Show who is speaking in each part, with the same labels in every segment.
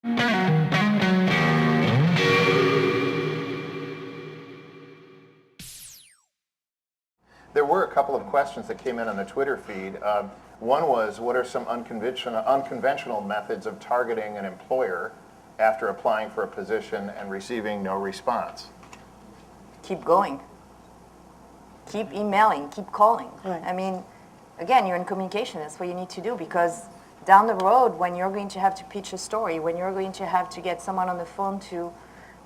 Speaker 1: There were a couple of questions that came in on the Twitter feed. One was, what are some unconventional methods of targeting an employer after applying for a position and receiving no response?
Speaker 2: Keep going. Keep emailing, keep calling.
Speaker 3: Right.
Speaker 2: I mean, again, you're in communication. That's what you need to do, because down the road, when you're going to have to pitch a story, when you're going to have to get someone on the phone to,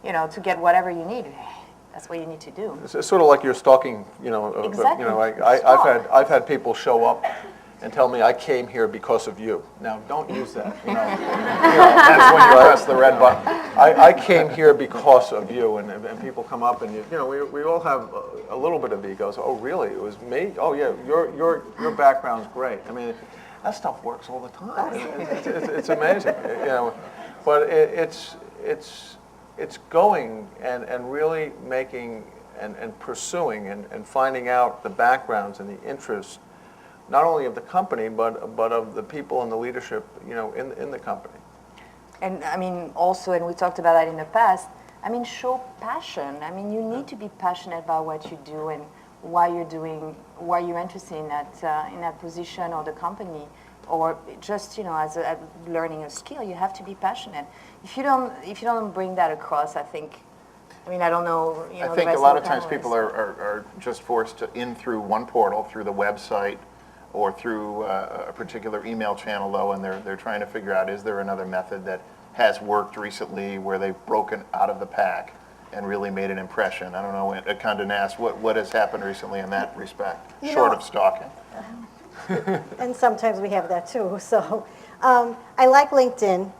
Speaker 2: to get whatever you need, that's what you need to do.
Speaker 4: It's sort of like you're stalking,
Speaker 2: Exactly.
Speaker 4: I've had people show up and tell me, I came here because of you. Now, don't use that,
Speaker 1: That's when you press the red button.
Speaker 4: I came here because of you, and people come up, and we all have a little bit of egos. Oh, really? It was me? Oh, yeah. Your background's great. I mean, that stuff works all the time. It's amazing, But it's going and really making and pursuing and finding out the backgrounds and the interests, not only of the company, but of the people and the leadership, in the company.
Speaker 2: And I mean, also, and we talked about that in the past, I mean, show passion. I mean, you need to be passionate about what you do and why you're interested in that position or the company, or just, as learning a skill. You have to be passionate. If you don't bring that across, I don't know.
Speaker 1: I think a lot of times people are just forced in through one portal, through the website, or through a particular email channel, though, and they're trying to figure out, is there another method that has worked recently where they've broken out of the pack and really made an impression? I don't know, Condé Nast, what has happened recently in that respect, short of stalking?
Speaker 3: And sometimes we have that too. So I like LinkedIn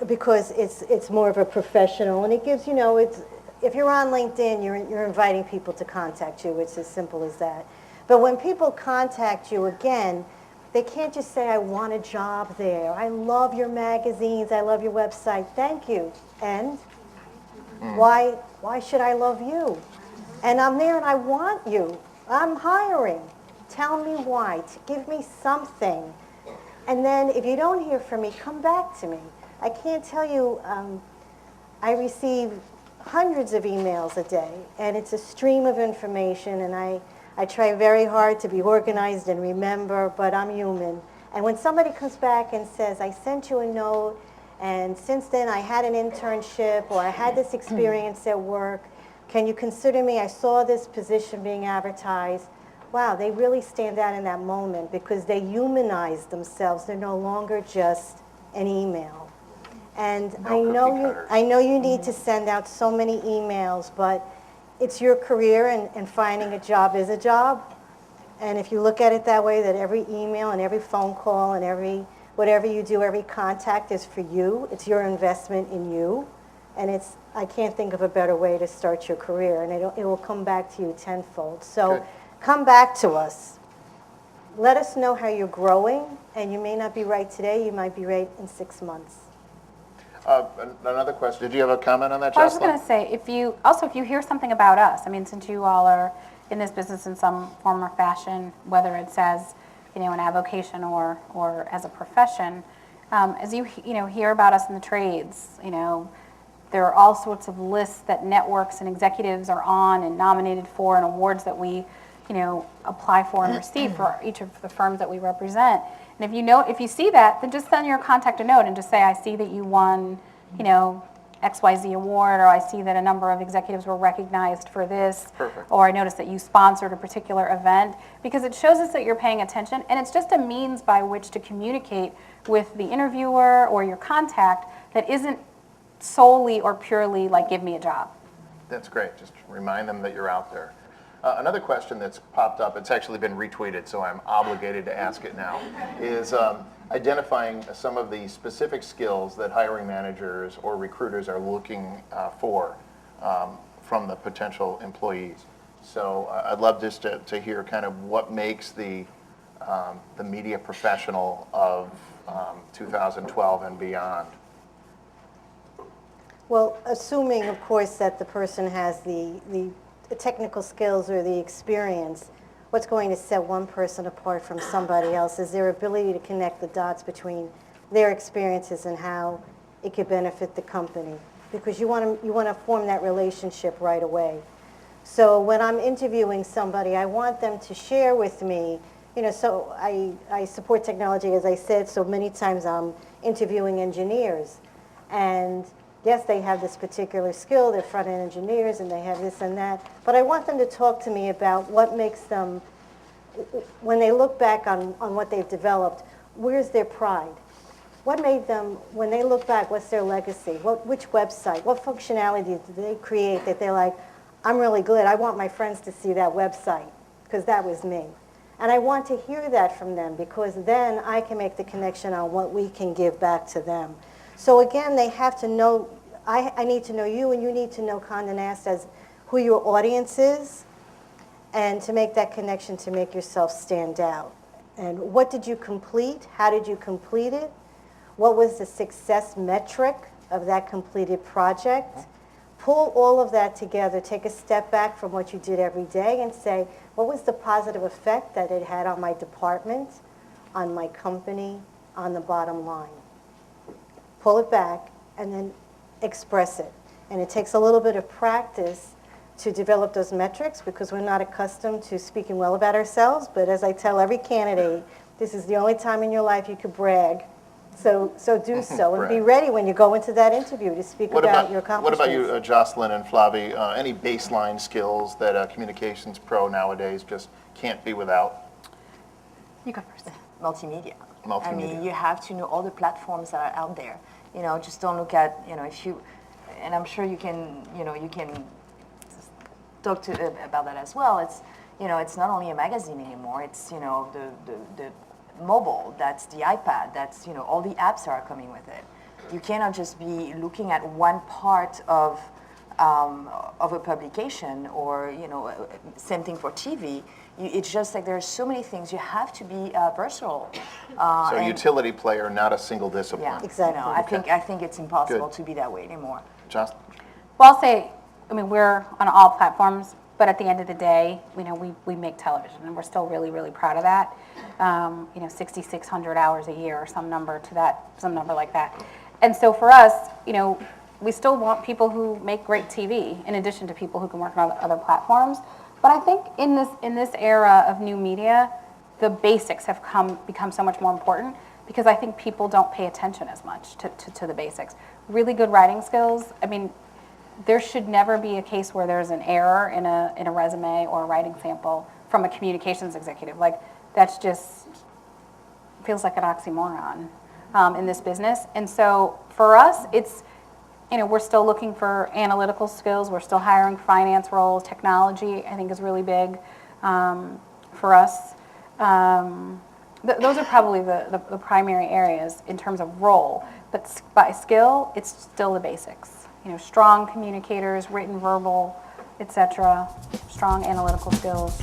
Speaker 3: because it's more of a professional, and it gives, if you're on LinkedIn, you're inviting people to contact you. It's as simple as that. But when people contact you again, they can't just say, I want a job there. I love your magazines. I love your website. Thank you. And why should I love you? And I'm there and I want you. I'm hiring. Tell me why. Give me something. And then if you don't hear from me, come back to me. I can't tell you, I receive hundreds of emails a day, and it's a stream of information, and I try very hard to be organized and remember, but I'm human. And when somebody comes back and says, I sent you a note, and since then I had an internship, or I had this experience at work, can you consider me? I saw this position being advertised. Wow, they really stand out in that moment because they humanize themselves. They're no longer just an email. And I know you need to send out so many emails, but it's your career, and finding a job is a job. And if you look at it that way, that every email and every phone call and whatever you do, every contact is for you. It's your investment in you. And I can't think of a better way to start your career, and it will come back to you tenfold. So come back to us. Let us know how you're growing, and you may not be right today. You might be right in 6 months.
Speaker 1: Another question. Did you have a comment on that,
Speaker 5: I was just
Speaker 1: Jocelyn?
Speaker 5: going to say, if you hear something about us, since you all are in this business in some form or fashion, whether it's as an avocation or as a profession, as you hear about us in the trades, there are all sorts of lists that networks and executives are on and nominated for, and awards that we apply for and receive for each of the firms that we represent. And if you see that, then just send your contact a note and just say, I see that you won, XYZ award, or I see that a number of executives were recognized for this.
Speaker 1: Perfect.
Speaker 5: Or I noticed that you sponsored a particular event, because it shows us that you're paying attention, and it's just a means by which to communicate with the interviewer or your contact that isn't solely or purely like, give me a job.
Speaker 1: That's great. Just remind them that you're out there. Another question that's popped up, it's actually been retweeted, so I'm obligated to ask it now, is identifying some of the specific skills that hiring managers or recruiters are looking for from the potential employees. So I'd love just to hear kind of what makes the media professional of 2012 and beyond.
Speaker 3: Well, assuming, of course, that the person has the technical skills or the experience, what's going to set one person apart from somebody else is their ability to connect the dots between their experiences and how it could benefit the company, because you want to form that relationship right away. So when I'm interviewing somebody, I want them to share with me, so I support technology, as I said, so many times I'm interviewing engineers. And yes, they have this particular skill, they're front-end engineers, and they have this and that, but I want them to talk to me about what makes them, when they look back on what they've developed, where's their pride? What made them, when they look back, what's their legacy? Which website, what functionality did they create that they're like, I'm really good, I want my friends to see that website, because that was me. And I want to hear that from them, because then I can make the connection on what we can give back to them. So again, they have to know, I need to know you, and you need to know Condé Nast as who your audience is, and to make that connection to make yourself stand out. And what did you complete? How did you complete it? What was the success metric of that completed project? Pull all of that together, take a step back from what you did every day and say, what was the positive effect that it had on my department, on my company, on the bottom line? Pull it back and then express it. And it takes a little bit of practice to develop those metrics, because we're not accustomed to speaking well about ourselves. But as I tell every candidate, this is the only time in your life you could brag. So do so, and be ready when you go into that interview to speak about your accomplishments.
Speaker 1: What about you, Jocelyn and Flavie? Any baseline skills that a communications pro nowadays just can't be without?
Speaker 5: You go first.
Speaker 2: Multimedia.
Speaker 1: Multimedia.
Speaker 2: I mean, you have to know all the platforms that are out there. Just don't look at, if you, and I'm sure you can talk about that as well. It's, it's not only a magazine anymore. It's, the mobile, that's the iPad, that's, all the apps are coming with it. You cannot just be looking at one part of a publication, or, same thing for TV. It's just like there's so many things. You have to be versatile.
Speaker 1: So utility player, not a single discipline.
Speaker 2: Yeah,
Speaker 3: Exactly.
Speaker 2: I think it's impossible
Speaker 1: Good.
Speaker 2: to be that way anymore.
Speaker 1: Jocelyn?
Speaker 5: Well, I'll say, we're on all platforms, but at the end of the day, we make television, and we're still really, really proud of that. 6,600 hours a year, or some number like that. And so for us, we still want people who make great TV, in addition to people who can work on other platforms. But I think in this era of new media, the basics have become so much more important, because I think people don't pay attention as much to the basics. Really good writing skills. There should never be a case where there's an error in a resume or a writing sample from a communications executive. That's just feels like an oxymoron in this business. And so for us, it's, we're still looking for analytical skills. We're still hiring finance roles. Technology, I think, is really big for us. Those are probably the primary areas in terms of role. But by skill, it's still the basics. Strong communicators, written, verbal, etc. Strong analytical skills.